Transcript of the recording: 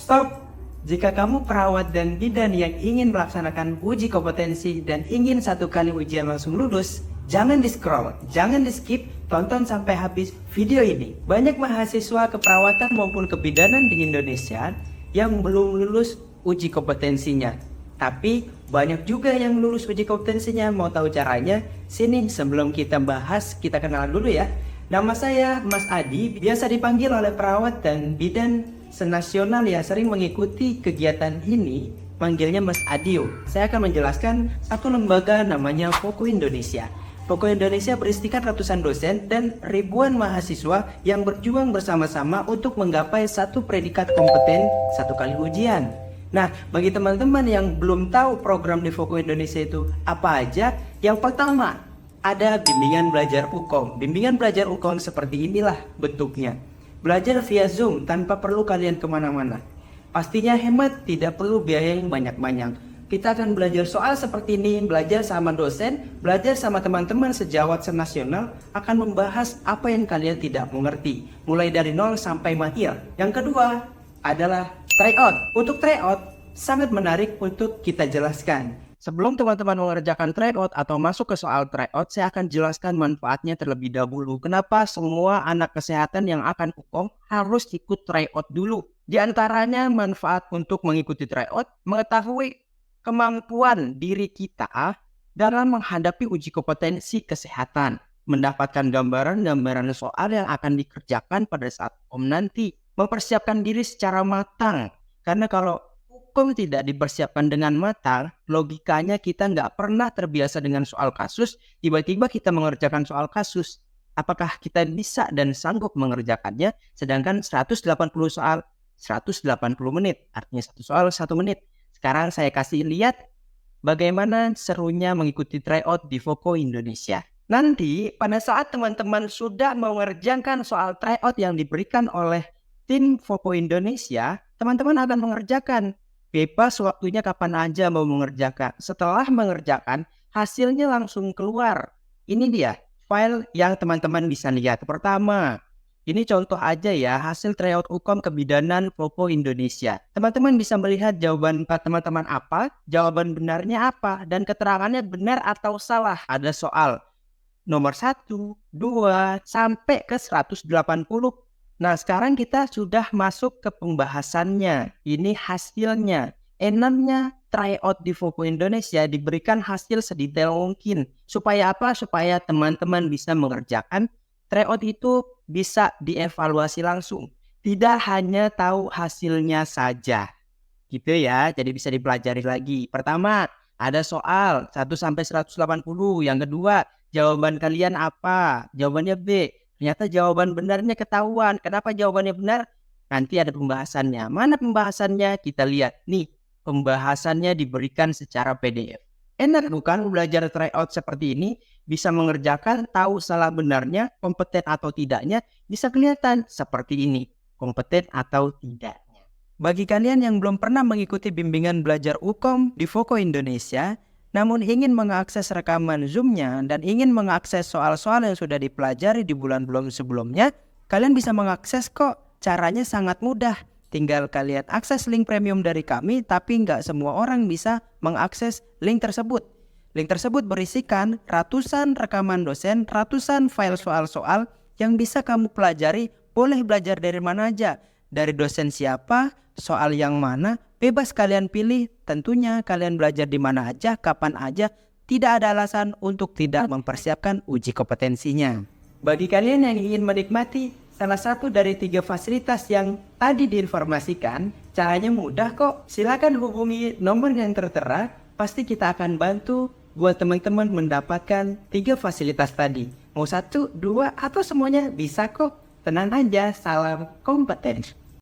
Stop! Jika kamu perawat dan bidan yang ingin melaksanakan uji kompetensi dan ingin satu kali ujian langsung lulus, jangan di-scroll, jangan di-skip, tonton sampai habis video ini. Banyak mahasiswa keperawatan maupun kebidanan di Indonesia yang belum lulus uji kompetensinya. Tapi banyak juga yang lulus uji kompetensinya. Mau tahu caranya? Sini, sebelum kita bahas, kita kenalan dulu ya. Nama saya Mas Adi, biasa dipanggil oleh perawat dan bidan senasional yang sering mengikuti kegiatan ini, panggilnya Mas Adio. Saya akan menjelaskan satu lembaga namanya Foko Indonesia. Foko Indonesia berisikan ratusan dosen dan ribuan mahasiswa yang berjuang bersama-sama untuk menggapai satu predikat kompeten satu kali ujian. Nah, bagi teman-teman yang belum tahu program di Foko Indonesia itu apa aja, yang pertama ada bimbingan belajar UKOM. Bimbingan belajar UKOM seperti inilah bentuknya. Belajar via Zoom tanpa perlu kalian kemana-mana. Pastinya hemat, tidak perlu biaya yang banyak-banyak. Kita akan belajar soal seperti ini, belajar sama dosen, belajar sama teman-teman sejawat senasional, akan membahas apa yang kalian tidak mengerti. Mulai dari nol sampai mahir. Yang kedua adalah tryout. Untuk tryout, sangat menarik untuk kita jelaskan. Sebelum teman-teman mengerjakan tryout atau masuk ke soal tryout, saya akan jelaskan manfaatnya terlebih dahulu. Kenapa semua anak kesehatan yang akan UKOM harus ikut tryout dulu? Di antaranya manfaat untuk mengikuti tryout, mengetahui kemampuan diri kita dalam menghadapi uji kompetensi kesehatan, mendapatkan gambaran-gambaran soal yang akan dikerjakan pada saat UKOM nanti, mempersiapkan diri secara matang. Karena kalau hukum tidak dipersiapkan dengan matang, logikanya kita nggak pernah terbiasa dengan soal kasus, tiba-tiba kita mengerjakan soal kasus. Apakah kita bisa dan sanggup mengerjakannya? Sedangkan 180 soal, 180 menit, artinya satu soal 1 menit. Sekarang saya kasih lihat bagaimana serunya mengikuti tryout di Foko Indonesia. Nanti pada saat teman-teman sudah mengerjakan soal tryout yang diberikan oleh tim Foko Indonesia, teman-teman akan mengerjakan. Bebas waktunya kapan aja mau mengerjakan. Setelah mengerjakan, hasilnya langsung keluar. Ini dia file yang teman-teman bisa lihat. Pertama, ini contoh aja ya, hasil tryout UKOM kebidanan Foko Indonesia. Teman-teman bisa melihat jawaban teman-teman apa, jawaban benarnya apa, dan keterangannya benar atau salah. Ada soal nomor 1, 2, sampai ke 180. Nah, sekarang kita sudah masuk ke pembahasannya. Ini hasilnya. Enaknya tryout di Foko Indonesia diberikan hasil sedetail mungkin. Supaya apa? Supaya teman-teman bisa mengerjakan tryout itu bisa dievaluasi langsung. Tidak hanya tahu hasilnya saja. Gitu ya, jadi bisa dipelajari lagi. Pertama, ada soal 1-180. Yang kedua, jawaban kalian apa? Jawabannya B. Ternyata jawaban benarnya ketahuan. Kenapa jawabannya benar? Nanti ada pembahasannya. Mana pembahasannya? Kita lihat. Nih, pembahasannya diberikan secara PDF. Enak bukan belajar tryout seperti ini? Bisa mengerjakan, tahu salah benarnya, kompeten atau tidaknya. Bisa kelihatan seperti ini. Kompeten atau tidaknya. Bagi kalian yang belum pernah mengikuti bimbingan belajar UKOM di Foko Indonesia, namun ingin mengakses rekaman Zoom-nya dan ingin mengakses soal-soal yang sudah dipelajari di bulan-bulan sebelumnya, kalian bisa mengakses kok. Caranya sangat mudah. Tinggal kalian akses link premium dari kami, tapi nggak semua orang bisa mengakses link tersebut. Link tersebut berisikan ratusan rekaman dosen, ratusan file soal-soal yang bisa kamu pelajari. Boleh belajar dari mana aja. Dari dosen siapa, soal yang mana, bebas kalian pilih. Tentunya kalian belajar di mana aja, kapan aja. Tidak ada alasan untuk tidak mempersiapkan uji kompetensinya. Bagi kalian yang ingin menikmati salah satu dari 3 fasilitas yang tadi diinformasikan, caranya mudah kok. Silakan hubungi nomor yang tertera. Pasti kita akan bantu buat teman-teman mendapatkan 3 fasilitas tadi. Mau 1, 2, atau semuanya bisa kok. Tenang aja, salam kompeten.